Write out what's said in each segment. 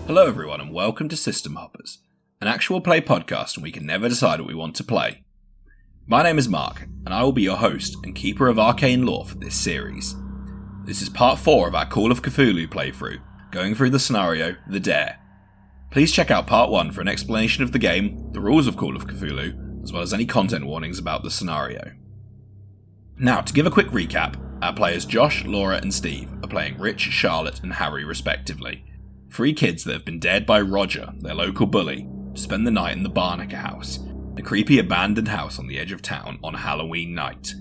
Hello everyone and welcome to System Hoppers, an actual play podcast and we can never decide what we want to play. My name is Mark, and I will be your host and keeper of arcane lore for this series. This is part 4 of our Call of Cthulhu playthrough, going through the scenario, The Dare. Please check out part 1 for an explanation of the game, the rules of Call of Cthulhu, as well as any content warnings about the scenario. Now, to give a quick recap, our players Josh, Laura and Steve are playing Rich, Charlotte and Harry respectively. 3 kids that have been dared by Roger, their local bully, to spend the night in the Barnaker house, a creepy abandoned house on the edge of town on Halloween night.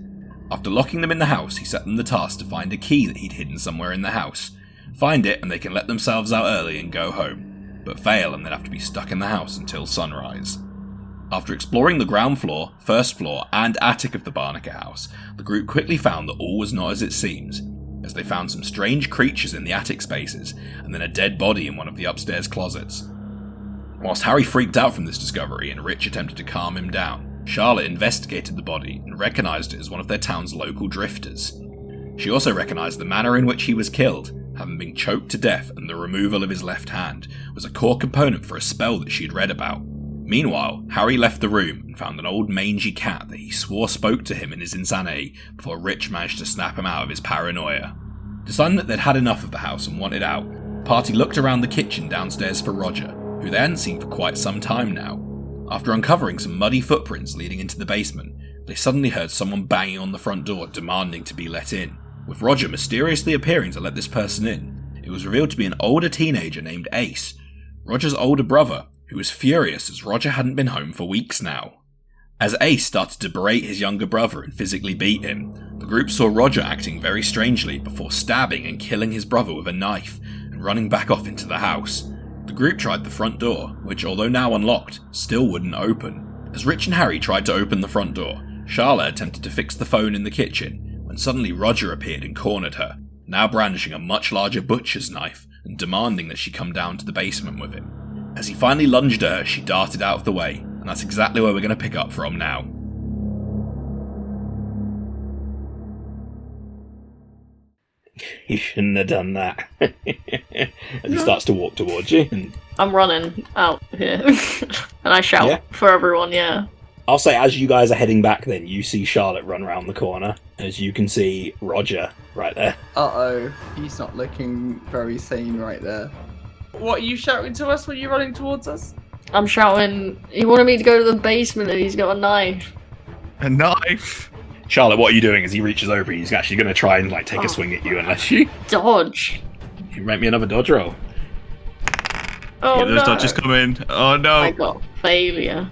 After locking them in the house, he set them the task to find a key that he'd hidden somewhere in the house. Find it and they can let themselves out early and go home, but fail and they'd have to be stuck in the house until sunrise. After exploring the ground floor, first floor and attic of the Barnaker house, the group quickly found that all was not as it seems, as they found some strange creatures in the attic spaces, and then a dead body in one of the upstairs closets. Whilst Harry freaked out from this discovery and Rich attempted to calm him down, Charlotte investigated the body and recognised it as one of their town's local drifters. She also recognised the manner in which he was killed, having been choked to death, and the removal of his left hand was a core component for a spell that she had read about. Meanwhile, Harry left the room and found an old mangy cat that he swore spoke to him in his insanity before Rich managed to snap him out of his paranoia. Deciding that they'd had enough of the house and wanted out, the party looked around the kitchen downstairs for Roger, who they hadn't seen for quite some time now. After uncovering some muddy footprints leading into the basement, they suddenly heard someone banging on the front door demanding to be let in. With Roger mysteriously appearing to let this person in, it was revealed to be an older teenager named Ace, Roger's older brother, who was furious as Roger hadn't been home for weeks now. As Ace started to berate his younger brother and physically beat him, the group saw Roger acting very strangely before stabbing and killing his brother with a knife and running back off into the house. The group tried the front door, which although now unlocked, still wouldn't open. As Rich and Harry tried to open the front door, Charlotte attempted to fix the phone in the kitchen, when suddenly Roger appeared and cornered her, now brandishing a much larger butcher's knife and demanding that she come down to the basement with him. As he finally lunged at her, she darted out of the way, and that's exactly where we're going to pick up from now. You shouldn't have done that. As he starts to walk towards you. And I'm running out here. And I shout for everyone, yeah. I'll say as you guys are heading back then, you see Charlotte run around the corner. As you can see Roger right there. Uh-oh, he's not looking very sane right there. What are you shouting to us when you're running towards us? I'm shouting, he wanted me to go to the basement and he's got a knife. A knife? Charlotte, what are you doing as he reaches over? He's actually going to try and take a swing at you unless you... Dodge. You make me another dodge roll. Oh, those dodges come in. Oh no. I got failure.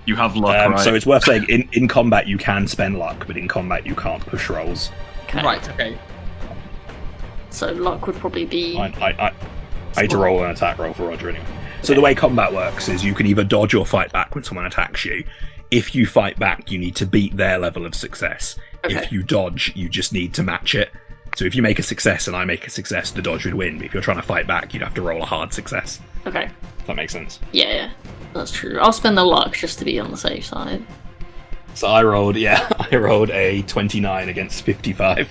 You have luck, right? So it's worth saying, in combat you can spend luck, but in combat you can't push rolls. Okay. Right, okay. So luck would probably be... I had to roll an attack roll for Roger anyway. So the way combat works is you can either dodge or fight back when someone attacks you. If you fight back, you need to beat their level of success. Okay. If you dodge, you just need to match it. So if you make a success and I make a success, the dodge would win. But if you're trying to fight back, you'd have to roll a hard success. Okay. If that makes sense. Yeah, that's true. I'll spend the luck just to be on the safe side. So I rolled a 29 against 55.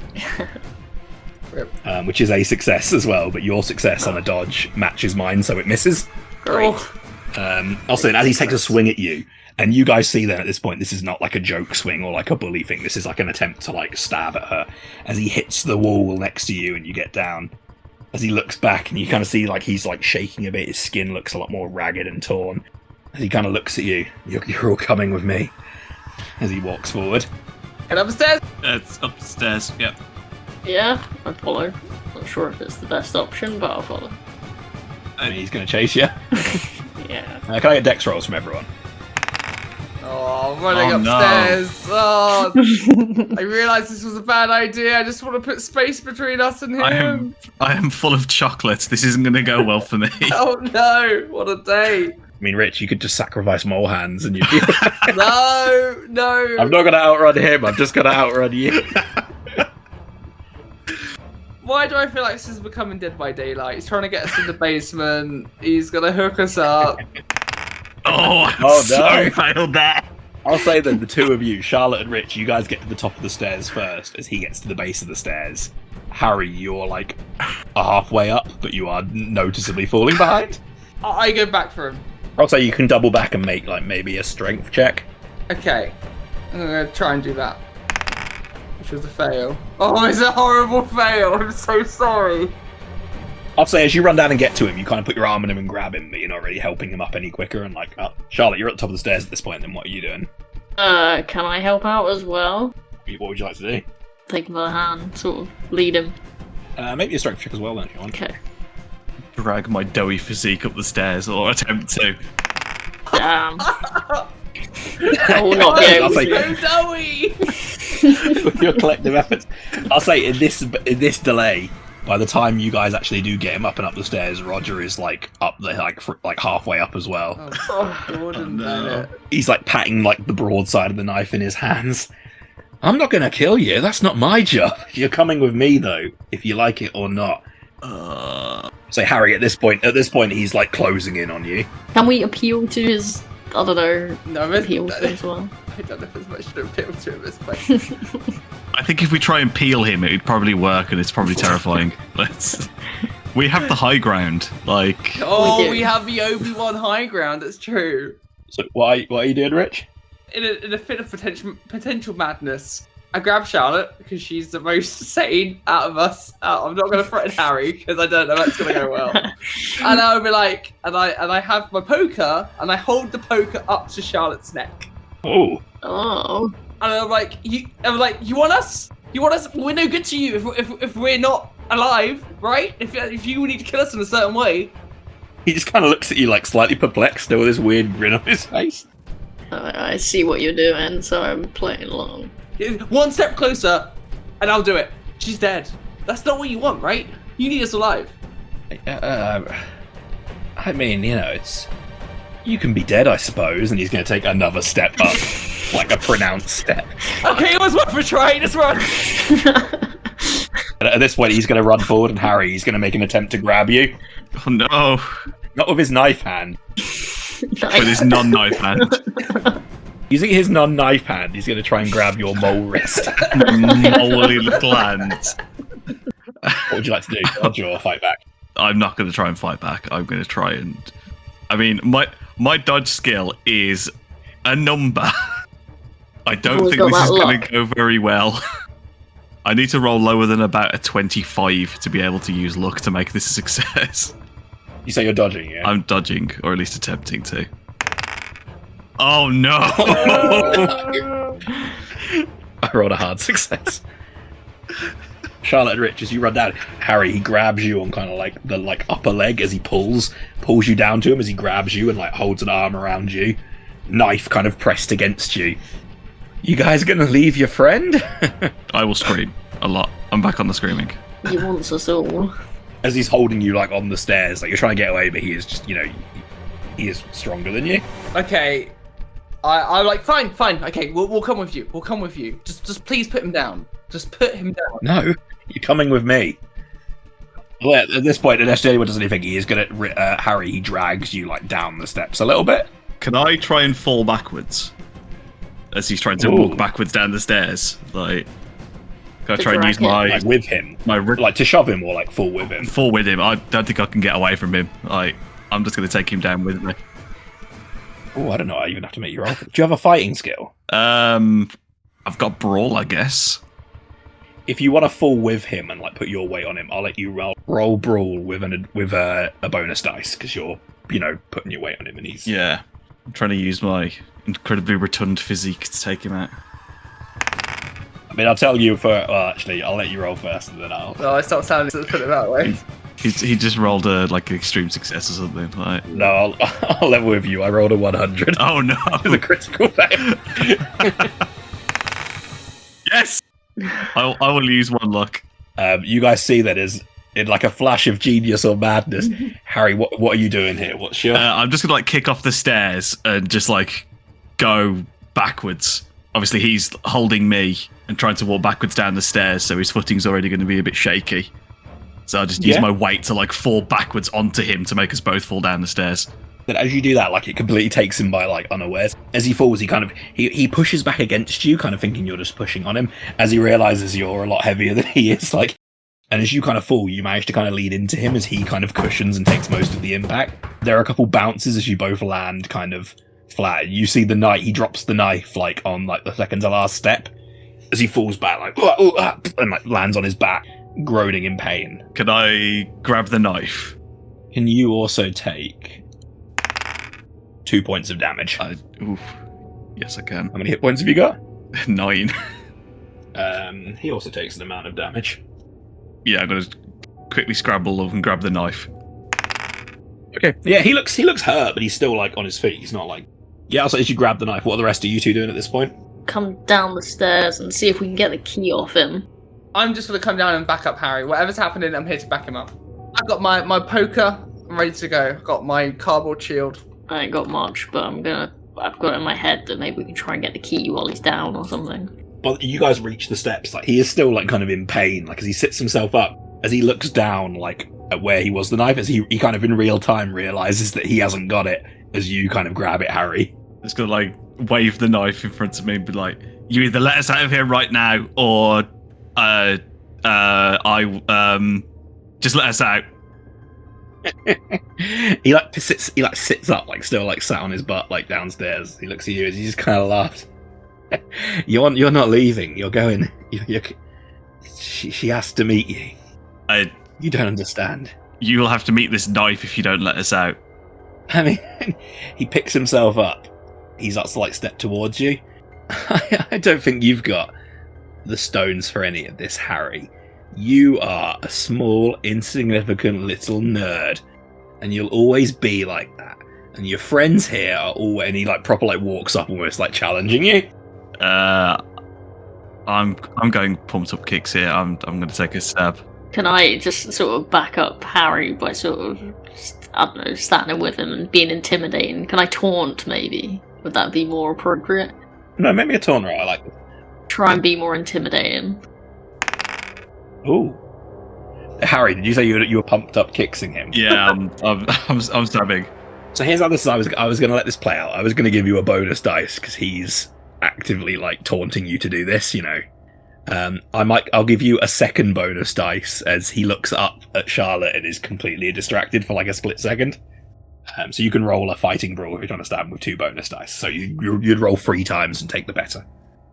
Which is a success as well, but your success on a dodge matches mine, so it misses. Great. Also, as he takes a swing at you, and you guys see that at this point, this is not like a joke swing or like a bully thing. This is like an attempt to stab at her. As he hits the wall next to you, and you get down. As he looks back, and you kind of see he's shaking a bit. His skin looks a lot more ragged and torn. As he kind of looks at you, you're all coming with me. As he walks forward. Head upstairs. It's upstairs. Yep. Yeah, I follow. Not sure if it's the best option, but I'll follow. I mean, he's going to chase you. Yeah. Can I get dex rolls from everyone? Oh, I'm running no. upstairs. Oh, I realised this was a bad idea. I just want to put space between us and him. I am full of chocolates. This isn't going to go well for me. Oh no, what a day. I mean, Rich, you could just sacrifice mole hands and you'd be... No. I'm not going to outrun him. I'm just going to outrun you. Why do I feel like this is becoming Dead by Daylight? He's trying to get us in the basement. He's going to hook us up. Oh, so failed that. I'll say then, the two of you, Charlotte and Rich, you guys get to the top of the stairs first, as he gets to the base of the stairs. Harry, you're like halfway up, but you are noticeably falling behind. I go back for him. I'll say you can double back and make like maybe a strength check. Okay. I'm gonna try and do that. Which was a fail. Oh, it's a horrible fail. I'm so sorry. I'll say as you run down and get to him, you kind of put your arm on him and grab him, but you're not really helping him up any quicker. And like, Charlotte, you're at the top of the stairs at this point. Then what are you doing? Can I help out as well? What would you like to do? Take him by the hand, sort of lead him. Maybe a strength check as well then, if you want. Okay. Drag my doughy physique up the stairs, or attempt to. Damn. I will not be able to. So doughy. With your collective efforts, I'll say in this delay, by the time you guys actually do get him up and up the stairs, Roger is like up the like halfway up as well. Oh, Gordon, no. He's like patting like the broadside of the knife in his hands. I'm not gonna kill you. That's not my job. You're coming with me though, if you like it or not. So Harry, at this point, he's like closing in on you. Can we appeal to his? I don't know. No, appeal to as well. I don't know if there's much to appeal to at this point. I think if we try and peel him, it would probably work, and it's probably terrifying. We have the high ground, like. Oh, we have the Obi-Wan high ground. That's true. So what are you doing, Rich? In a fit of potential madness, I grab Charlotte because she's the most sane out of us. I'm not going to threaten Harry because I don't know that's going to go well. And I'll be like, and I have my poker and I hold the poker up to Charlotte's neck. Oh. Oh. And I'm like, you want us? You want us? We're no good to you if we're not alive, right? If you need to kill us in a certain way. He just kind of looks at you like slightly perplexed with this weird grin on his face. I see what you're doing, so I'm playing along. One step closer, and I'll do it. She's dead. That's not what you want, right? You need us alive. I mean, it's... You can be dead, I suppose, and he's going to take another step up. Like a pronounced step. Okay, it was worth a try. Let's run. At this point, he's going to run forward, and Harry, he's going to make an attempt to grab you. Oh no. Not with his knife hand. With his non-knife hand. Using his non-knife hand, he's going to try and grab your mole wrist. Moly little hands. What would you like to do? Dodge or fight back? I'm not going to try and fight back. I'm going to try and... I mean, my dodge skill is a number. I don't think this is going to go very well. I need to roll lower than about a 25 to be able to use luck to make this a success. You say you're dodging, yeah? I'm dodging, or at least attempting to. Oh no! I rolled a hard success. Charlotte and Rich, as you run down, Harry, he grabs you on kind of like the upper leg as he pulls you down to him as he grabs you and like holds an arm around you, knife kind of pressed against you. You guys gonna leave your friend? I will scream a lot. I'm back on the screaming. He wants us all. As he's holding you like on the stairs, like you're trying to get away, but he is just, he is stronger than you. Okay, I'm like, fine. Okay, we'll come with you. We'll come with you. Just please put him down. Just put him down. No, you're coming with me. Well, at this point, unless anyone does anything, he is gonna Harry. He drags you like down the steps a little bit. Can I try and fall backwards as he's trying to walk backwards down the stairs? Like, can I try and use my with him, like to shove him or like fall with him? Fall with him. I don't think I can get away from him. Like, I'm just gonna take him down with me. Oh, I don't know. I even have to make you roll. Do you have a fighting skill? I've got brawl, I guess. If you want to fall with him and like put your weight on him, I'll let you roll brawl with a bonus dice because you're putting your weight on him and he's I'm trying to use my incredibly rotund physique to take him out. I mean, I'll tell you actually, I'll let you roll first and then I'll. No, I stopped sounding to put it that way. He just rolled a an extreme success or something. Like. No, I'll level with you. I rolled a 100. Oh no! The critical fail. Yes. I will use one luck. You guys see that as in like a flash of genius or madness. Harry, what are you doing here? What's your? I'm just gonna kick off the stairs and just go backwards. Obviously, he's holding me and trying to walk backwards down the stairs, so his footing's already going to be a bit shaky. So I'll just use my weight to fall backwards onto him to make us both fall down the stairs. That as you do that, it completely takes him by unawares. As he falls, he pushes back against you, kind of thinking you're just pushing on him. As he realizes you're a lot heavier than he is, And as you kind of fall, you manage to kind of lean into him as he kind of cushions and takes most of the impact. There are a couple bounces as you both land kind of flat. You see the knight, he drops the knife like on like the second to last step as he falls back like and like lands on his back, groaning in pain. Can I grab the knife? Can you also take 2 points of damage? Yes, I can. How many hit points have you got? 9. He also takes an amount of damage. Yeah, I'm gonna quickly scramble up and grab the knife. Okay. Yeah, he looks hurt, but he's still like on his feet. He's not like. Yeah. Also, as you grab the knife, what are the rest of you two doing at this point? Come down the stairs and see if we can get the key off him. I'm just going to come down and back up Harry. Whatever's happening, I'm here to back him up. I've got my poker. I'm ready to go. I've got my cardboard shield. I ain't got much, but I've got it in my head that maybe we can try and get the key while he's down or something. But you guys reach the steps. Like he is still like kind of in pain. Like as he sits himself up, as he looks down, like at where he was the knife, as he kind of in real time realizes that he hasn't got it. As you kind of grab it, Harry. Just gonna like wave the knife in front of me and be like, "You either let us out of here right now, or just let us out." He sits up, like still like sat on his butt, like downstairs. He looks at you as he just kind of laughs. You're not leaving. You're going. She has to meet you. You don't understand. You'll have to meet this knife if you don't let us out. I mean, he picks himself up. He starts to like step towards you. I don't think you've got the stones for any of this, Harry. You are a small, insignificant little nerd, and you'll always be like that. And your friends here are all, and he like proper like walks up, almost like challenging you. I'm going pumped up kicks here. I'm going to take a stab. Can I just sort of back up Harry by sort of, I don't know, standing with him and being intimidating? Can I taunt, maybe? Would that be more appropriate? No, make me a taunt roll. I like it. Try and be more intimidating. Ooh. Harry, did you say you were pumped up kicksing him? Yeah, I'm stabbing. So here's how this is. I was going to let this play out. I was going to give you a bonus dice because he's actively like taunting you to do this, you know. I'll give you a second bonus dice as he looks up at Charlotte and is completely distracted for like a split second. So you can roll a fighting brawl if you're trying to stab him with 2 bonus dice. So you'd roll 3 times and take the better.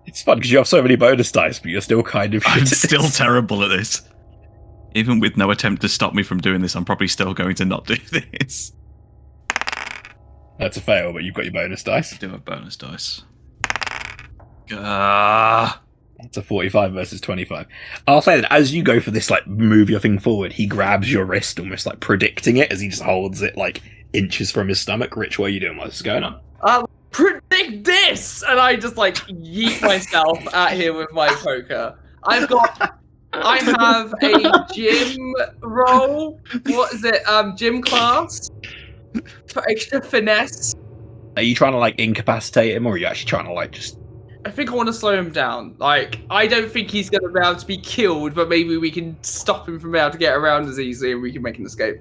It's fun because you have so many bonus dice, but you're still kind of. I'm still terrible at this. Even with no attempt to stop me from doing this, I'm probably still going to not do this. That's a fail, but you've got your bonus dice. I do have bonus dice. It's a 45 versus 25. I'll say that as you go for this, like, move your thing forward, he grabs your wrist, almost like predicting it, as he just holds it, like, inches from his stomach. Rich, what are you doing? What's going on? Predict this! And I just, like, yeet myself at him with my poker. I have a gym roll. What is it? Gym class? For extra finesse. Are you trying to, like, incapacitate him, or are you actually trying to, like, just... I think I want to slow him down. Like, I don't think he's going to be able to be killed, but maybe we can stop him from being able to get around as easily and we can make an escape.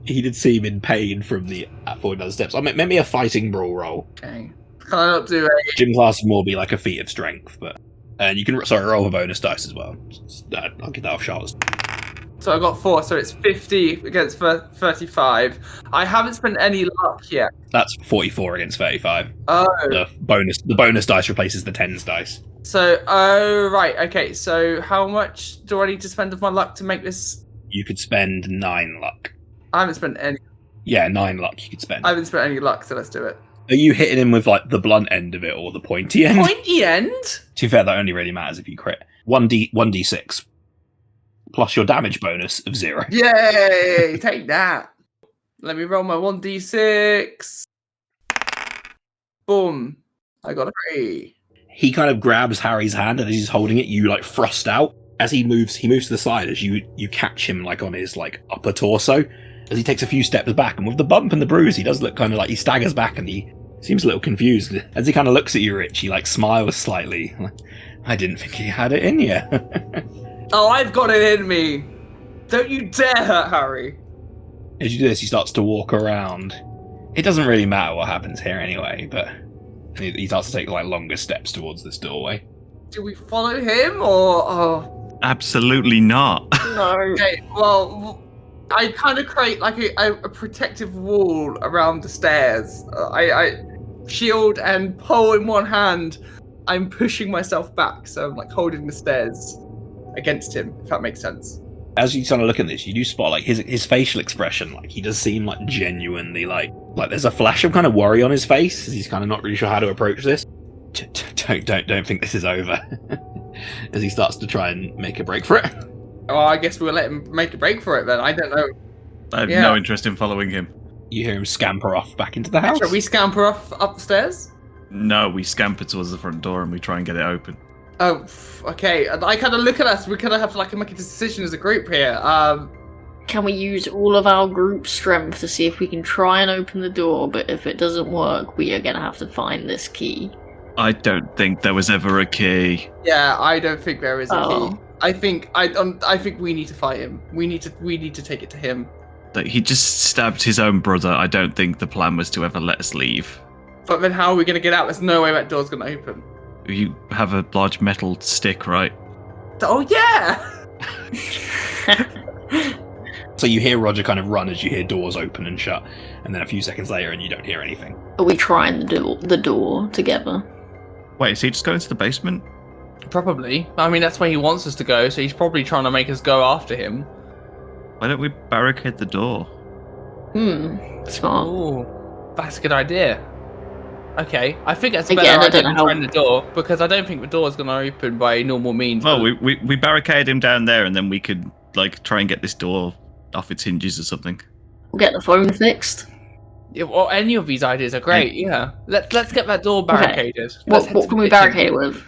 He did seem in pain from the falling down the steps. I mean, maybe a fighting brawl roll. Okay. Can I not do a... Gym class will more be like a feat of strength, but... And you can, roll a bonus dice as well. I'll get that off Charlotte's. So I got 4, so it's 50 against 35. I haven't spent any luck yet. That's 44 against 35. Oh. The bonus dice replaces the tens dice. So, right, okay. So how much do I need to spend of my luck to make this? You could spend 9 luck. I haven't spent any. Yeah, 9 luck you could spend. I haven't spent any luck, so let's do it. Are you hitting him with like the blunt end of it or the pointy end? Pointy end? To be fair, that only really matters if you crit. 1d6 plus your damage bonus of 0. Yay! Take that. Let me roll my 1d6. Boom! I got a 3. He kind of grabs Harry's hand, and as he's holding it, you like thrust out. As he moves to the side as you catch him like on his like upper torso. As he takes a few steps back, and with the bump and the bruise, he does look kind of like he staggers back, and he seems a little confused. As he kind of looks at you, Rich, he like smiles slightly. I didn't think he had it in you. Oh, I've got it in me. Don't you dare hurt Harry. As you do this, he starts to walk around. It doesn't really matter what happens here anyway, but he starts to take like longer steps towards this doorway. Do we follow him or? Oh. Absolutely not. No. Okay, well, I kind of create like a protective wall around the stairs. I shield and pole in one hand. I'm pushing myself back, so I'm like holding the stairs against him, if that makes sense. As you kind of look at this, you do spot like his facial expression. Like he does seem like genuinely like there's a flash of kind of worry on his face as he's kind of not really sure how to approach this. Don't think this is over. As he starts to try and make a break for it. Oh, I guess we'll let him make a break for it then. I don't know. I have no interest in following him. You hear him scamper off back into the house. Shall we scamper off up the stairs? No, we scamper towards the front door and we try and get it open. Oh, okay. I kind of look at us. We kind of have to like make a decision as a group here. Can we use all of our group strength to see if we can try and open the door? But if it doesn't work, we are going to have to find this key. I don't think there was ever a key. Yeah, I don't think there is a key. I think we need to fight him. We need to take it to him. Like, he just stabbed his own brother. I don't think the plan was to ever let us leave. But then how are we going to get out? There's no way that door's going to open. You have a large metal stick, right? Oh yeah. So you hear Roger kind of run as you hear doors open and shut, and then a few seconds later, and you don't hear anything. Are we trying the door together? Wait, is he just going to the basement? Probably. I mean, that's where he wants us to go, so he's probably trying to make us go after him. Why don't we barricade the door? Smart. Ooh, that's a good idea. Okay, I think that's a better idea than trying the door, because I don't think the door is going to open by normal means. Well, we barricade him down there, and then we could like try and get this door off its hinges or something. We'll get the phone fixed. Yeah, well, any of these ideas are great. Yeah, let's get that door barricaded. Okay. What can we barricade it with?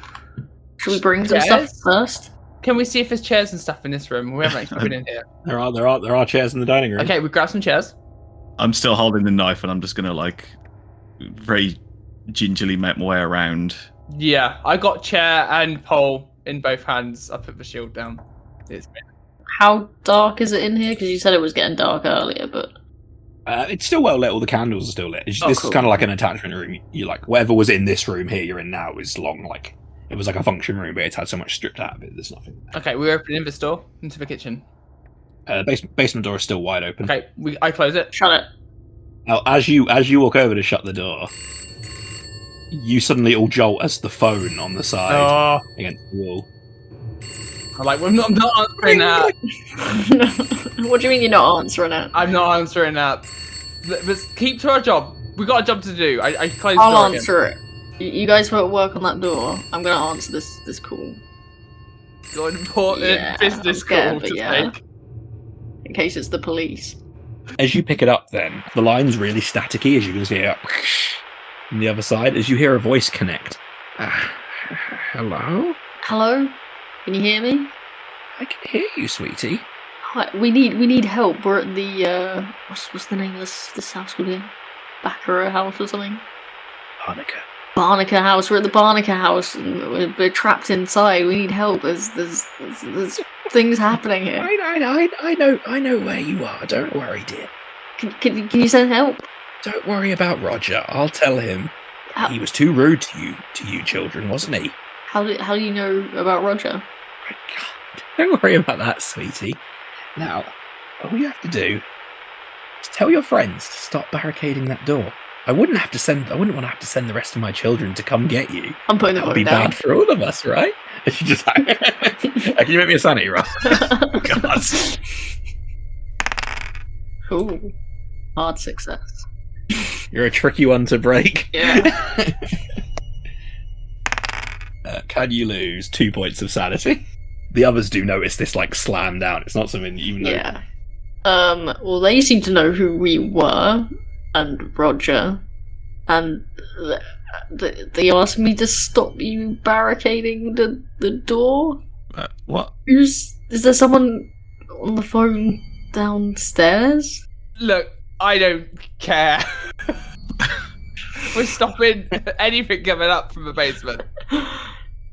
Should we bring some stuff first? Can we see if there's chairs and stuff in this room? We haven't actually been in here. There are chairs in the dining room. Okay, we grab some chairs. I'm still holding the knife, and I'm just gonna like very gingerly make my way around. Yeah, I got chair and pole in both hands. I put the shield down. How dark is it in here? Because you said it was getting dark earlier, but it's still well lit. All the candles are still lit. This is kind of like an attachment room. You like whatever was in this room here you're in now is long. Like it was like a function room, but it's had so much stripped out of it. There's nothing there. Okay, we're opening this door into the kitchen. Basement door is still wide open. Okay, I close it. Shut it. Now, as you walk over to shut the door, you suddenly all jolt as the phone on the side against the wall. I'm like, I'm not answering that. What do you mean you're not answering it? I'm not answering that. Let's keep to our job. We got a job to do. I close the door. I'll answer it. You guys won't work on that door. I'm gonna answer this call. Got an important business call to take. In case it's the police. As you pick it up, then the line's really staticky. As you can see on the other side, as you hear a voice connect. Hello? Hello? Can you hear me? I can hear you, sweetie. Hi, we need help. We're at the what's the name of this house called here? Baccarat House or something? Barnacle House. We're at the Barnacle House and we're trapped inside. We need help. There's things happening here. I know where you are. Don't worry, dear. Can you send help? Don't worry about Roger. I'll tell him. He was too rude to you children, wasn't he? How do you know about Roger? Don't worry about that, sweetie. Now, all you have to do is tell your friends to stop barricading that door. I wouldn't want to have to send the rest of my children to come get you. I'm putting the phone down. That would be bad for all of us, right? If you just can you make me a sanity roll? God. Cool. Hard success. You're a tricky one to break. Yeah. Can you lose 2 points of sanity? The others do notice this like slam down. It's not something you know. Yeah. Well, they seem to know who we were, and Roger, and they asked me to stop you barricading the door. What? Is there someone on the phone downstairs? Look, I don't care. We're stopping anything coming up from the basement.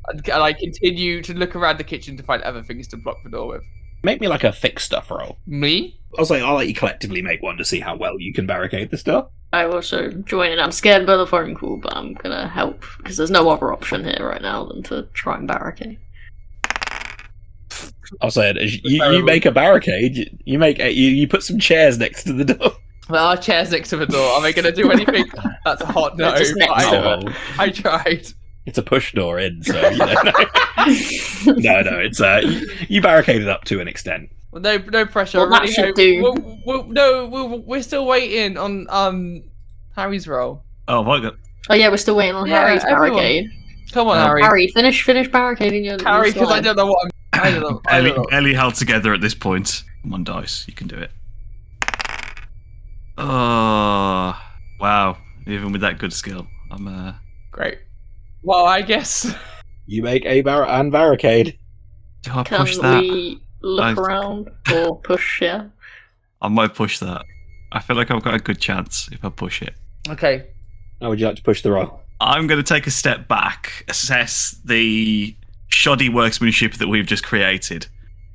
And I continue to look around the kitchen to find other things to block the door with. Make me like a fix stuff roll. Me? I'll let you collectively make one to see how well you can barricade the door. I also join in. I'm scared by the phone call, but I'm gonna help because there's no other option here right now than to try and barricade. I'll say it. You make a barricade. You put some chairs next to the door. There are chairs next to the door. Are they going to do anything? That's a hot no. Just next to it. I tried. It's a push door in, so you know. No. It's you barricade it up to an extent. Well, no pressure. Well, that should do. We're still waiting on Harry's roll. Oh my god. Oh yeah, we're still waiting on Harry's barricade. Come on, Harry. Harry, finish barricading your Harry, because I don't know what I don't know. Ellie held together at this point. Come on, dice. You can do it. Oh, wow. Even with that good skill, I'm Great. Well, I guess... You make a barricade. Do I Can push that? we look around or push, yeah? I might push that. I feel like I've got a good chance if I push it. Okay. How would you like to push the roll? I'm going to take a step back, assess the shoddy workmanship that we've just created.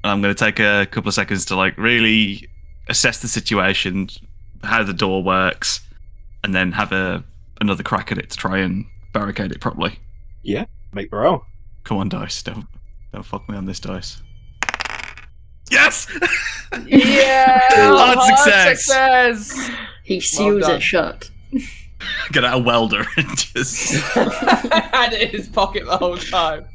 And I'm going to take a couple of seconds to really assess the situation, how the door works, and then have another crack at it to try and barricade it properly. Yeah, make the roll. Come on, dice. Don't fuck me on this dice. Yes! Yeah! Hard success! He seals it shut. Get out a welder and just had it in his pocket the whole time.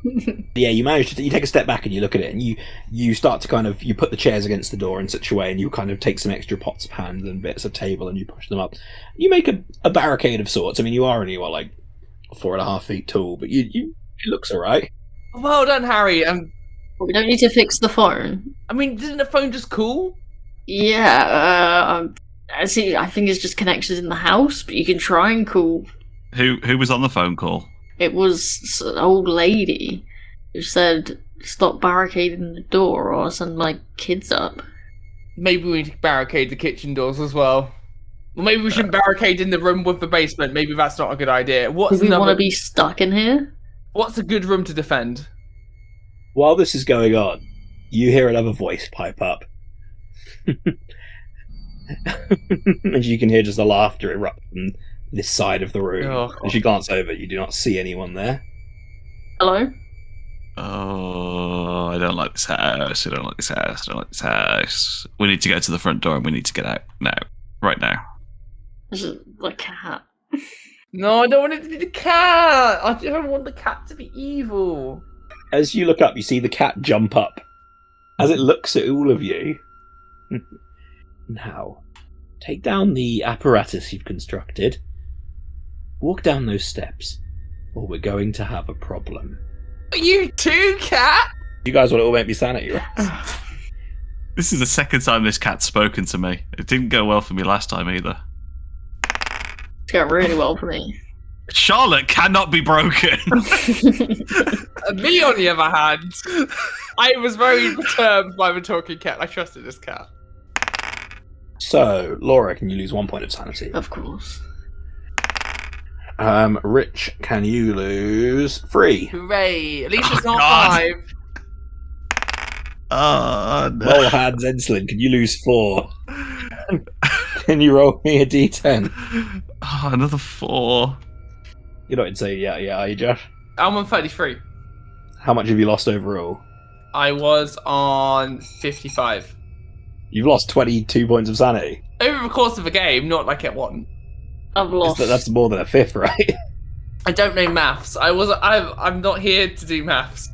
Yeah, you manage to. You take a step back and you look at it, and you start to you put the chairs against the door in such a way, and you kind of take some extra pots of hand and bits of table, and you push them up. You make a barricade of sorts. I mean, you are only 4.5 feet tall, but it looks alright. Well done, Harry. We don't need to fix the phone. I mean, isn't the phone just cool? Yeah, I think it's just connections in the house, but you can try and call. Who was on the phone call? It was an old lady who said, "Stop barricading the door, or I'll send my kids up." Maybe we need to barricade the kitchen doors as well. Well, maybe we shouldn't barricade in the room with the basement. Maybe that's not a good idea. Do we want to be stuck in here? What's a good room to defend? While this is going on, you hear another voice pipe up. And you can hear just the laughter erupt from this side of the room. Oh. As you glance over, you do not see anyone there. Hello? Oh, I don't like this house. We need to go to the front door and we need to get out now. Right now. There's a cat. No, I don't want it to be the cat. I don't want the cat to be evil. As you look up, you see the cat jump up. As it looks at all of you. Now, take down the apparatus you've constructed. Walk down those steps, or we're going to have a problem. You too, cat? You guys want to all make me sanity rolls? This is the second time this cat's spoken to me. It didn't go well for me last time either. It's going really well for me. Charlotte cannot be broken. Me, on the other hand, I was very perturbed by the talking cat. I trusted this cat. So, Laura, can you lose 1 point of sanity? Of course. Rich, can you lose 3? Hooray! At least it's not God. 5. Oh, no. Roll hands, Enslin, can you lose 4? Can you roll me a d10? Oh, another 4. You're not insane yet, are you, Josh? I'm on 33. How much have you lost overall? I was on 55. You've lost 22 points of sanity. Over the course of a game, not like at one. I've lost. That's more than a fifth, right? I don't know maths. I'm not here to do maths.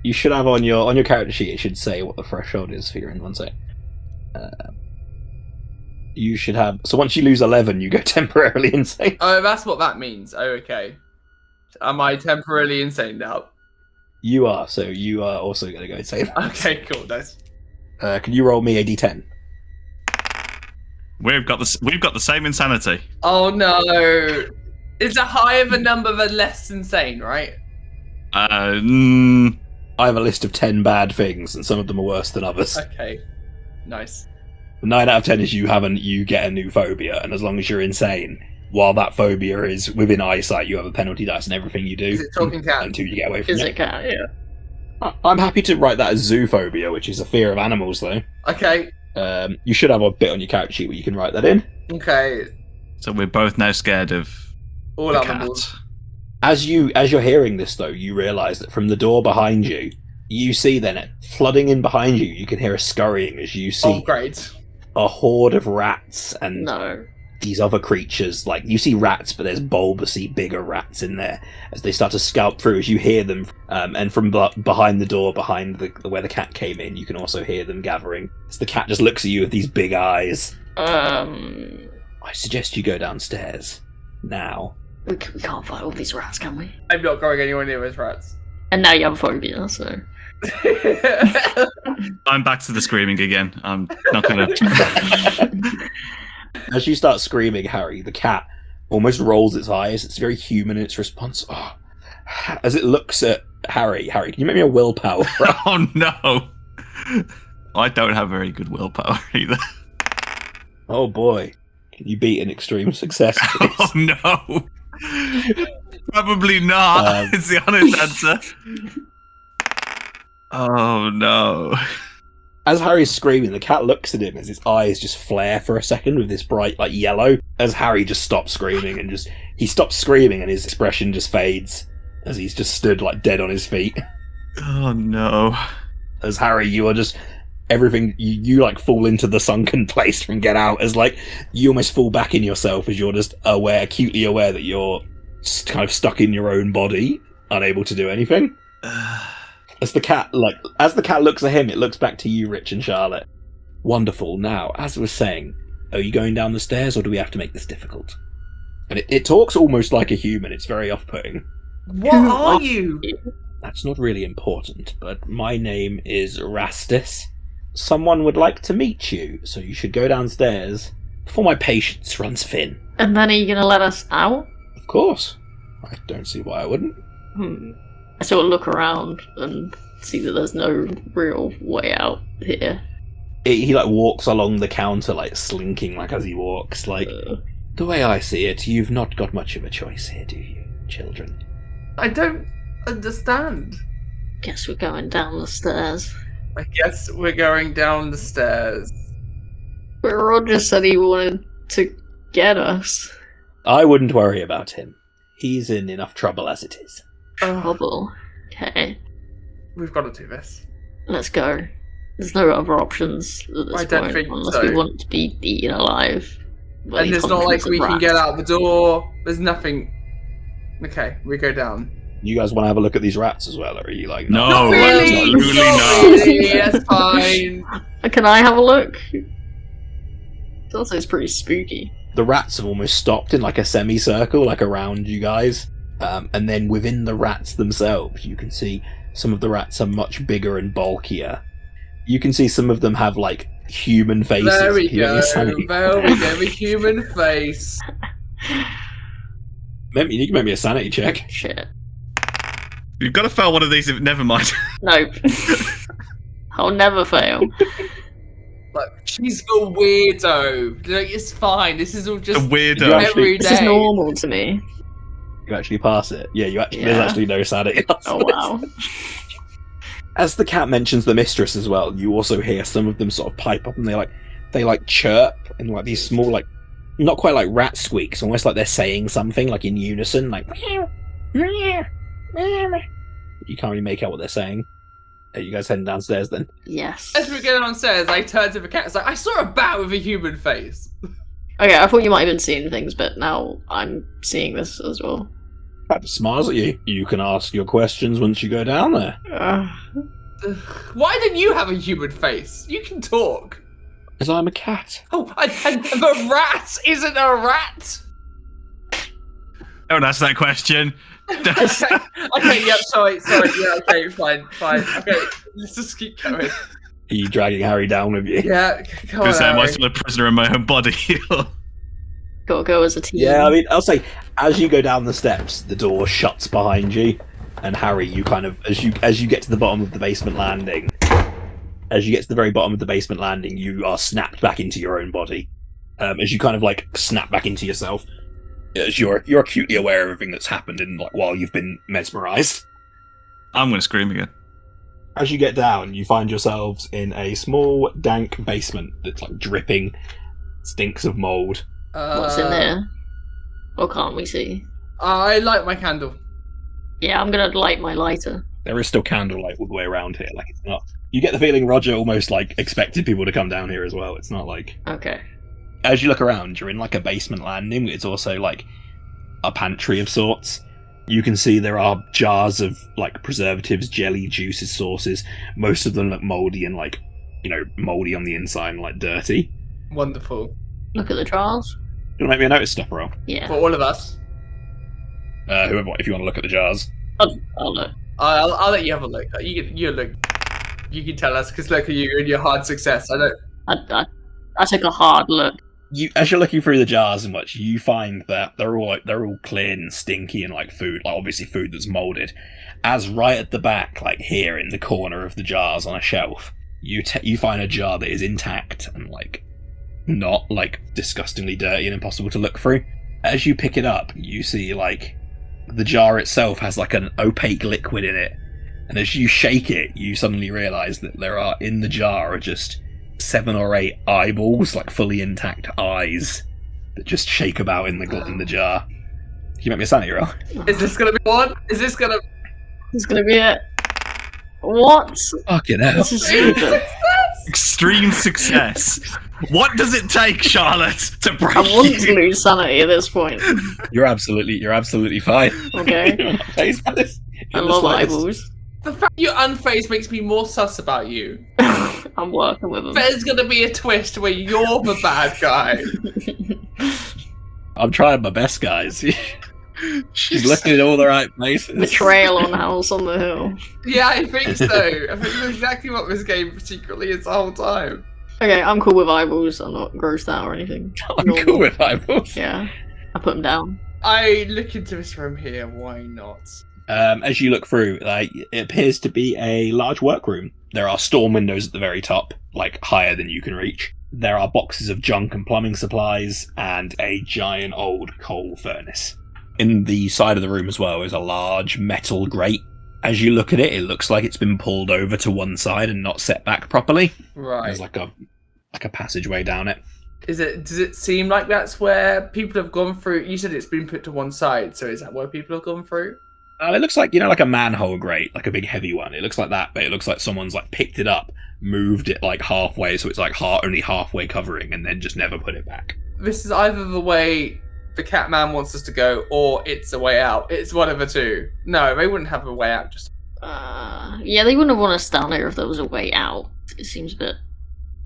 You should have on your character sheet. It should say what the threshold is for your in 1 sec. You should have. So once you lose 11, you go temporarily insane. Oh, that's what that means. Oh, okay. Am I temporarily insane now? You are. So you are also going to go insane. Okay, cool. Nice. Can you roll me a d10? We've got the same insanity. Oh no! Is a higher the number than less insane, right? I have a list of 10 bad things, and some of them are worse than others. Okay, nice. 9 out of 10 is you get a new phobia, and as long as you're insane, while that phobia is within eyesight, you have a penalty dice in everything you do. Is it talking cat? Until you get away from it. Is it cat? Yeah. I'm happy to write that as zoophobia, which is a fear of animals, though. Okay. You should have a bit on your character sheet where you can write that in. Okay. So we're both now scared of All the animals. Cat. As you're hearing this, though, you realise that from the door behind you, You see then, flooding in behind you, you can hear a scurrying as you see great. a horde of rats and No. these other creatures. Like, you see rats, but there's bulbousy, bigger rats in there as they start to scalp through as you hear them. And from behind the door, behind where the cat came in, you can also hear them gathering. As the cat just looks at you with these big eyes. I suggest you go downstairs. Now. We can't fight all these rats, can we? I'm not going anywhere near those rats. And now you have a phobia, so... I'm back to the screaming again. I'm not gonna... As you start screaming, Harry, the cat almost rolls its eyes. It's very human in its response. Oh. As it looks at Harry, can you make me a willpower? Oh no! I don't have very good willpower either. Oh boy. Can you beat an extreme success, please? Oh no! Probably not. It's the honest answer. Oh no. As Harry's screaming, the cat looks at him as his eyes just flare for a second with this bright, like, yellow. As Harry just stops screaming and he stops screaming and his expression just fades as he's just stood, like, dead on his feet. Oh no. As Harry, you are just... Everything, you like fall into the sunken place from Get Out, as like you almost fall back in yourself as you're just acutely aware that you're just kind of stuck in your own body, unable to do anything. As the cat looks at him, it looks back to you, Rich and Charlotte. Wonderful. Now, as I was saying, are you going down the stairs or do we have to make this difficult? And it talks almost like a human. It's very off-putting. What are you? That's not really important, but my name is Rastus. Someone would like to meet you, so you should go downstairs before my patience runs thin. And then are you going to let us out? Of course. I don't see why I wouldn't. I sort of look around and see that there's no real way out here. He like walks along the counter, like slinking, like as he walks. Like the way I see it, you've not got much of a choice here, do you, children? I don't understand. Guess we're going down the stairs. I guess we're going down the stairs. But Roger said he wanted to get us. I wouldn't worry about him. He's in enough trouble as it is. Trouble? Okay. We've got to do this. Let's go. There's no other options at this I don't point, think unless so. we want to be eaten alive. And it's not like we can get out the door. There's nothing. Okay, we go down. You guys want to have a look at these rats as well, or are you like... No, Not really. absolutely Not not. really. That's fine. Can I have a look? It also is pretty spooky. The rats have almost stopped in like a semicircle, like around you guys. And then within the rats themselves, you can see some of the rats are much bigger and bulkier. You can see some of them have like human faces. There we Can you go. make There we go. A human face. You can make me a sanity check. Shit. You've got to fail one of these. Never mind. Nope. I'll never fail. Like, she's a weirdo. Like, it's fine. This is all just A weirdo. every This is day. normal to me. You actually pass it. Yeah, there's actually no sanity. Oh wow. As the cat mentions the mistress as well, you also hear some of them sort of pipe up and they chirp in like these small, like, not quite like rat squeaks, almost like they're saying something like in unison, like meow, meow, meow. You can't really make out what they're saying. Are you guys heading downstairs then? Yes. As we go downstairs, I turn to the cat. It's like, I saw a bat with a human face. Okay, I thought you might have been seeing things, but now I'm seeing this as well. Cat smiles at you. You can ask your questions once you go down there. Why didn't you have a human face? You can talk. Because I'm a cat. Oh, and the rat isn't a rat. Don't ask that question. Okay, yep, sorry, yeah, okay, fine. Okay, let's just keep going. Are you dragging Harry down with you? Yeah, go on, Because am I Harry. still a prisoner in my own body? Gotta go as a team. Yeah, I mean, I'll say, as you go down the steps, the door shuts behind you, and Harry, you kind of, as you get to the bottom of the basement landing, you are snapped back into your own body. As you kind of like snap back into yourself, as you're acutely aware of everything that's happened in like while you've been mesmerized. I'm going to scream again. As you get down, you find yourselves in a small, dank basement that's like dripping, stinks of mold. What's in there? Or can't we see? I light my candle. Yeah, I'm gonna light my lighter. There is still candlelight all the way around here. Like, it's not. You get the feeling Roger almost like expected people to come down here as well. It's not like. Okay. As you look around, you're in like a basement landing. It's also like a pantry of sorts. You can see there are jars of like preservatives, jelly, juices, sauces. Most of them look moldy and like, moldy on the inside and like dirty. Wonderful. Look at the jars. Do you want to make me a notice stuff roll? Yeah. For all of us. Whoever, if you want to look at the jars. I'll look. I'll let you have a look. You look. You can tell us because look at you and your hard success. I don't. I took a hard look. As you're looking through the jars and much, you find that they're all clean and stinky and like food, like obviously food that's molded. As right at the back, like here in the corner of the jars on a shelf, you find a jar that is intact and like not like disgustingly dirty and impossible to look through. As you pick it up, you see like the jar itself has like an opaque liquid in it, and as you shake it, you suddenly realise that there are in the jar are just 7 or 8 eyeballs, like fully intact eyes that just shake about in the jar. Can you make me a sanity roll? Is this gonna be one? Is this gonna? It's gonna be it. What? Fucking hell! This is stupid. Extreme success. What does it take, Charlotte, to break I want to you? lose sanity at this point. You're absolutely fine. Okay. You're not fazed by this. I love eyeballs. The fact you're unfazed makes me more sus about you. I'm working with them. There's gonna be a twist where you're the bad guy. I'm trying my best, guys. She's looking in all the right places. Betrayal on House on the Hill. Yeah, I think so. I think that's exactly what this game secretly is the whole time. Okay, I'm cool with eyeballs. I'm not grossed out or anything. I'm cool with eyeballs. Yeah, I put them down. I look into this room here. Why not? As you look through, it appears to be a large workroom. There are storm windows at the very top, like higher than you can reach. There are boxes of junk and plumbing supplies, and a giant old coal furnace. In the side of the room as well is a large metal grate. As you look at it, it looks like it's been pulled over to one side and not set back properly. Right. There's like a passageway down it. Does it seem like that's where people have gone through? You said it's been put to one side, so is that where people have gone through? It looks like, like a manhole grate, like a big heavy one. It looks like that, but it looks like someone's like picked it up, moved it like halfway, so it's like only halfway covering, and then just never put it back. This is either the way the Catman wants us to go, or it's a way out. It's one of the two. No, they wouldn't have a way out. Just yeah, they wouldn't have wanted us down here if there was a way out. It seems a bit,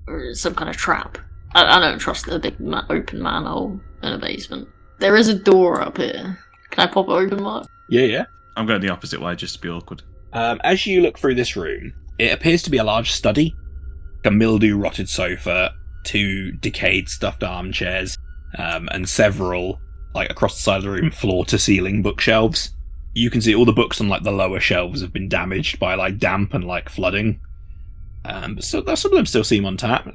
or some kind of trap. I don't trust the big open manhole in a basement. There is a door up here. Can I pop it open, Mark? Yeah. I'm going the opposite way just to be awkward. As you look through this room, it appears to be a large study. A mildew-rotted sofa, 2 decayed stuffed armchairs, and several, like across the side of the room, floor-to-ceiling bookshelves. You can see all the books on like the lower shelves have been damaged by like damp and like flooding. But some of them still seem intact.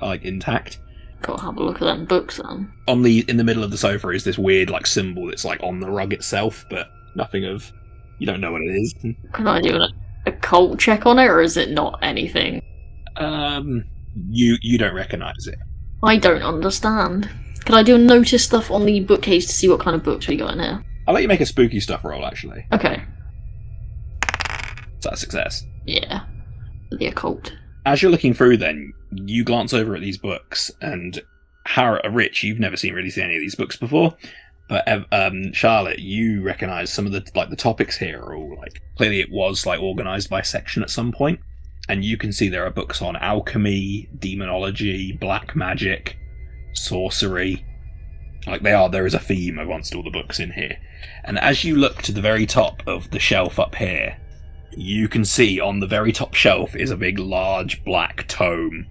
Gotta have a look at them books then. In the middle of the sofa is this weird like symbol that's like on the rug itself, but nothing of. You don't know what it is. Can I do a cult check on it, or is it not anything? You don't recognise it. I don't understand. Can I do a notice stuff on the bookcase to see what kind of books we got in here? I'll let you make a spooky stuff roll, actually. Okay. Is that a success? Yeah. The occult. As you're looking through then, you glance over at these books, and Rich, you've never really seen any of these books before, but Charlotte, you recognise some of the topics here are all like, clearly it was like organised by section at some point, and you can see there are books on alchemy, demonology, black magic, sorcery. There is a theme amongst all the books in here. And as you look to the very top of the shelf up here, you can see on the very top shelf is a big, large, black tome.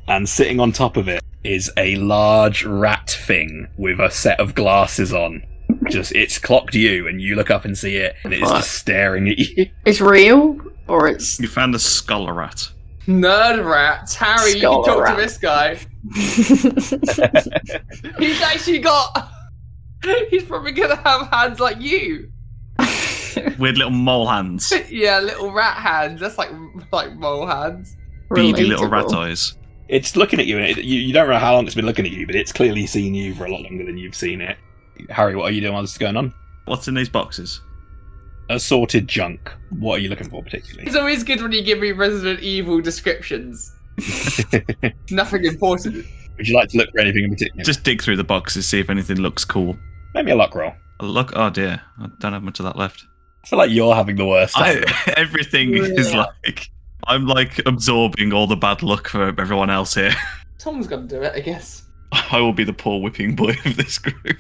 And sitting on top of it is a large rat thing with a set of glasses on. It's clocked you, and you look up and see it, and it's just staring at you. It's real, or it's... You found a skull rat. Nerd rats. Harry, you can talk to this guy. He's actually got... He's probably going to have hands like you. Weird little mole hands. Yeah, little rat hands. That's like mole hands. Beady little rat eyes. It's looking at you, and you don't know how long it's been looking at you, but it's clearly seen you for a lot longer than you've seen it. Harry, what are you doing while this is going on? What's in these boxes? assorted junk. What are you looking for particularly? It's always good when you give me Resident Evil descriptions. Nothing important. Would you like to look for anything in particular? Just dig through the boxes, see if anything looks cool. Maybe a luck roll. A luck? Oh dear, I don't have much of that left. I feel like you're having the worst time. Everything is like... I'm like absorbing all the bad luck for everyone else here. Someone's got to do it, I guess. I will be the poor whipping boy of this group.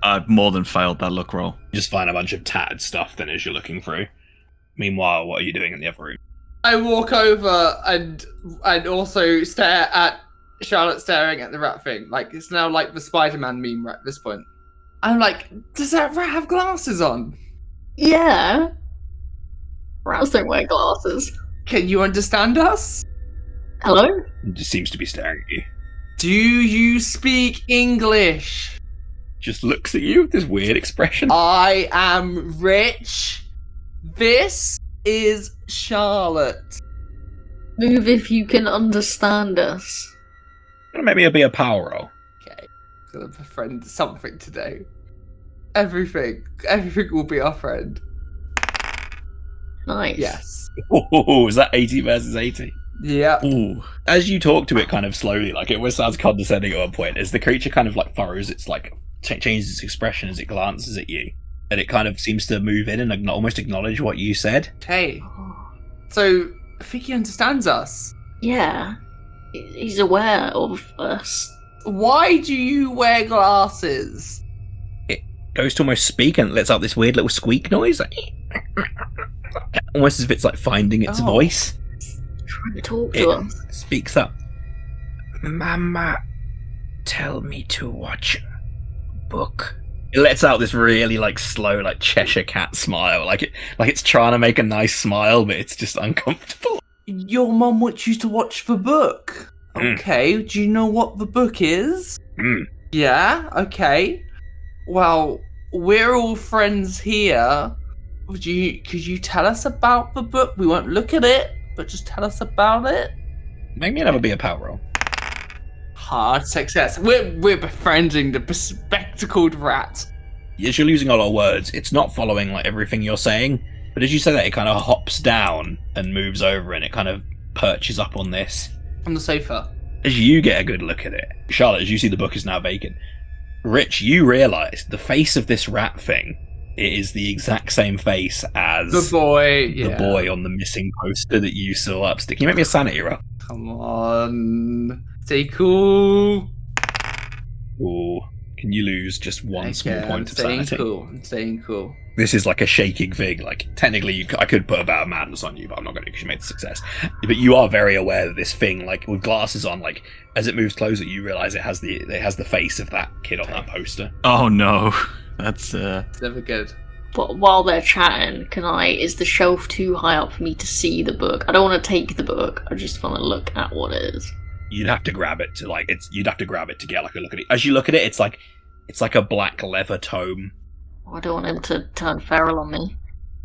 I've more than failed that luck roll. You just find a bunch of tattered stuff then as you're looking through. Meanwhile, what are you doing in the other room? I walk over and also stare at Charlotte staring at the rat thing. Like, it's now like the Spider-Man meme right at this point. I'm like, does that rat have glasses on? Yeah. Rats don't wear glasses. Can you understand us? Hello? It just seems to be staring at you. Do you speak English? Just looks at you with this weird expression. I am rich. This is Charlotte. Move if you can understand us. Maybe it'll be a power roll. Okay. Gonna befriend something today. Everything will be our friend. Nice. Yes. Oh, is that 80 versus 80? Yeah. Ooh. As you talk to it kind of slowly, like it almost sounds condescending at one point, as the creature kind of like furrows its like changes its expression as it glances at you, and it kind of seems to move in and almost acknowledge what you said. Okay. So I think he understands us. Yeah. He's aware of us. Why do you wear glasses? It goes to almost speak and lets out this weird little squeak noise, like, almost as if it's like finding its voice. Trying to talk to us. Speaks up. Mama, tell me to watch book. It lets out this really like slow, like Cheshire Cat smile, like it's trying to make a nice smile, but it's just uncomfortable. Your mum wants you to watch the book. Okay, do you know what the book is? Yeah, okay. Well, we're all friends here. Could you tell us about the book? We won't look at it, but just tell us about it. Make me never be a power roll. Hard success. We're befriending the bespectacled rat. As you're losing a lot of words, it's not following like everything you're saying, but as you say that, it kind of hops down and moves over, and it kind of perches up on this. On the sofa. As you get a good look at it, Charlotte, as you see the book is now vacant, Rich, you realise the face of this rat thing, it is the exact same face as the boy on the missing poster that you saw up. Can you make me a sanity roll? Come on. Stay cool. Ooh. Can you lose just one small point of sanity? I'm staying cool. This is like a shaking thing. Like, technically, I could put a bout of madness on you, but I'm not going to because you made the success. But you are very aware that this thing, like, with glasses on, like, as it moves closer, you realise it has the face of that kid on that poster. Oh no. That's It's never good. But while they're chatting, is the shelf too high up for me to see the book? I don't want to take the book. I just want to look at what it is. You'd have to grab it to you'd have to grab it to get like a look at it. As you look at it, it's like a black leather tome. I don't want him to turn feral on me.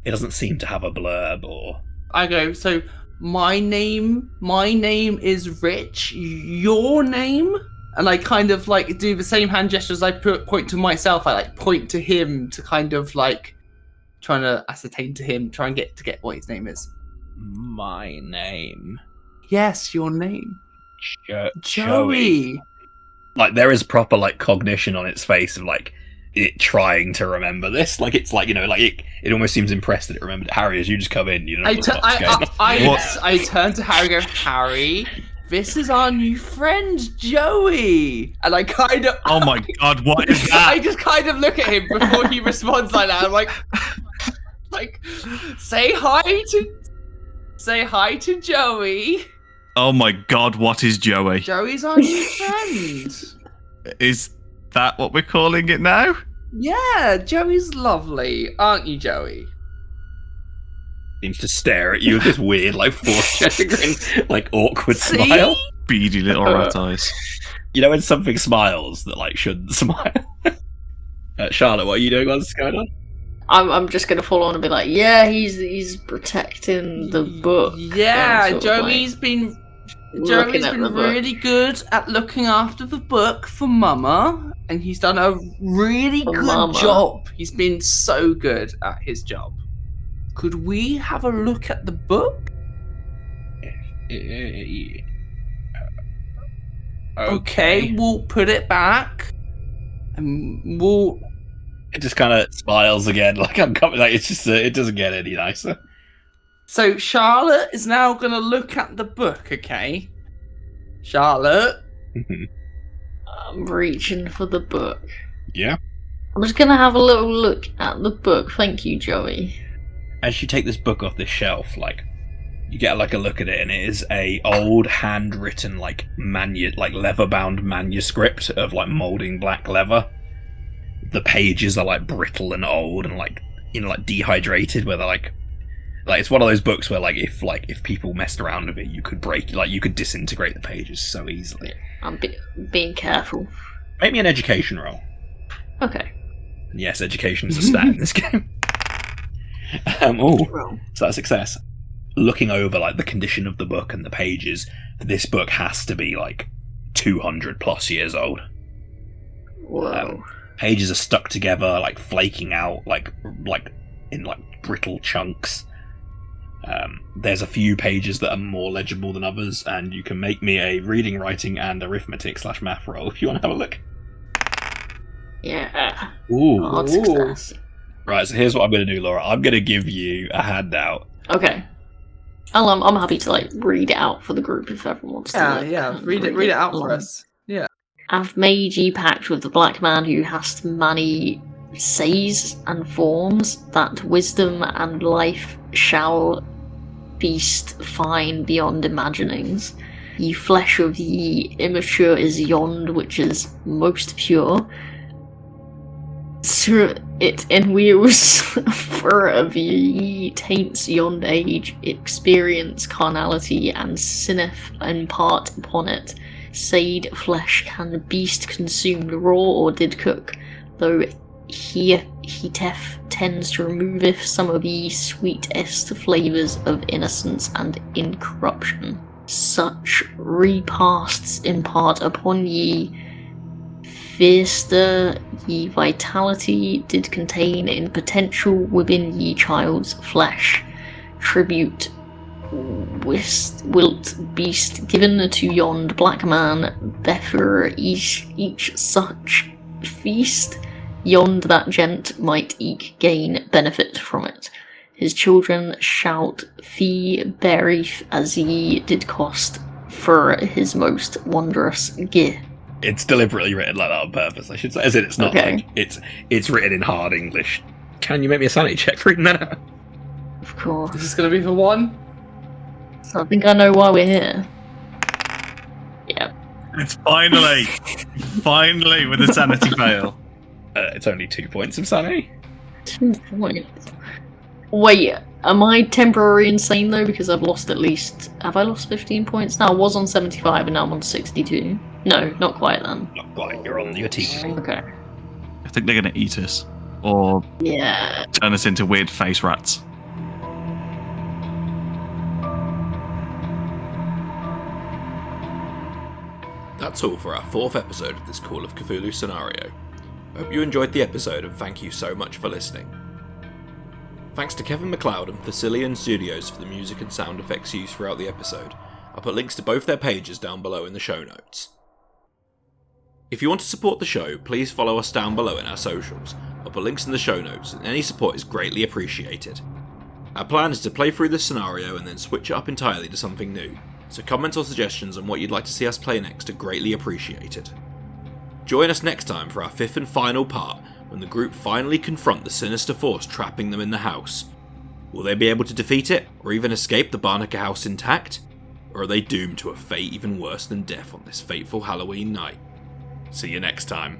It doesn't seem to have a blurb or. I go, so my name is Rich. Your name? And I kind of like do the same hand gesture as I point to myself. I like point to him to kind of like trying to ascertain to him, try and get what his name is. My name. Yes, your name. Joey. Like there is proper like cognition on its face of like it trying to remember this. Like it's like, you know, like it almost seems impressed that it remembered. Harry, as you just come in, you don't know what's going on. I turn to Harry and go, Harry, this is our new friend Joey. And I kind of oh my god, what is that? I just kind of look at him before he responds like that. I'm like say hi to Joey. Oh my god, what is Joey? Joey's our new friend. Is that what we're calling it now? Yeah, Joey's lovely, aren't you, Joey? Seems to stare at you with this weird, like, forced grin, like, awkward smile. Beady little rat eyes. You know when something smiles that, like, shouldn't smile? Charlotte, what are you doing while this is going on? I'm just gonna follow on and be like, yeah, he's protecting the book. Yeah, Joey's been Joey's been really good at looking after the book for Mama, and he's done a really good job. He's been so good at his job. Could we have a look at the book? Okay, we'll put it back, and we'll. It just kind of smiles again, like I'm coming. Like it's just, it doesn't get any nicer. So Charlotte is now going to look at the book, okay? Charlotte? I'm reaching for the book. Yeah? I'm just going to have a little look at the book. Thank you, Joey. As you take this book off this shelf, like, you get like a look at it, and it is a old handwritten, like, leather-bound manuscript of, like, moulding black leather. The pages are, like, brittle and old and, like, you know, like, dehydrated, where they're, like, it's one of those books where, if people messed around with it, you could you could disintegrate the pages so easily. I'm being careful. Make me an education roll. Okay. And yes, education is a stat in this game. So that's a success. Looking over, like, the condition of the book and the pages, this book has to be, like, 200 plus years old. Whoa. Pages are stuck together, like, flaking out, like in, like, brittle chunks. There's a few pages that are more legible than others, and you can make me a reading, writing, and arithmetic/math roll if you want to have a look. Yeah. Ooh. Success. Right, so here's what I'm going to do, Laura. I'm going to give you a handout. Okay. I'm happy to, like, read it out for the group if everyone wants to. Yeah. Read it out for us. Yeah. I've made ye pact with the black man who hast many says and forms that wisdom and life shall feast fine beyond imaginings. Ye flesh of ye immature is yond which is most pure. So it enwheels for of ye taints yond age, experience carnality, and sinneth impart upon it. Said flesh can beast consumed raw or did cook, though he tends to removeth some of ye sweetest flavours of innocence and incorruption. Such repasts impart upon ye fierster ye vitality did contain in potential within ye child's flesh. Tribute wilt beast given to yond black man, therefore each such feast yond that gent might eke gain benefit from it. His children shout fee berith as ye did cost for his most wondrous gear. It's deliberately written like that on purpose, I should say, as in it's not okay. Like it's written in hard English. Can you make me a sanity check for reading that out? Of course. Is this going to be for one? So I think I know why we're here. Yep. It's finally with a sanity fail. It's only 2 points of sanity. 2 points. Wait, am I temporarily insane though? Because I've lost have I lost 15 points? No, I was on 75 and now I'm on 62. No, not quite then. Not quite, you're on your teeth. Okay. I think they're going to eat us. Or turn us into weird face rats. That's all for our 4th episode of this Call of Cthulhu scenario. I hope you enjoyed the episode and thank you so much for listening. Thanks to Kevin MacLeod and Facilian Studios for the music and sound effects used throughout the episode. I'll put links to both their pages down below in the show notes. If you want to support the show, please follow us down below in our socials. I'll put links in the show notes, and any support is greatly appreciated. Our plan is to play through this scenario and then switch it up entirely to something new, so comments or suggestions on what you'd like to see us play next are greatly appreciated. Join us next time for our 5th and final part, when the group finally confront the sinister force trapping them in the house. Will they be able to defeat it, or even escape the Barnacle house intact? Or are they doomed to a fate even worse than death on this fateful Halloween night? See you next time.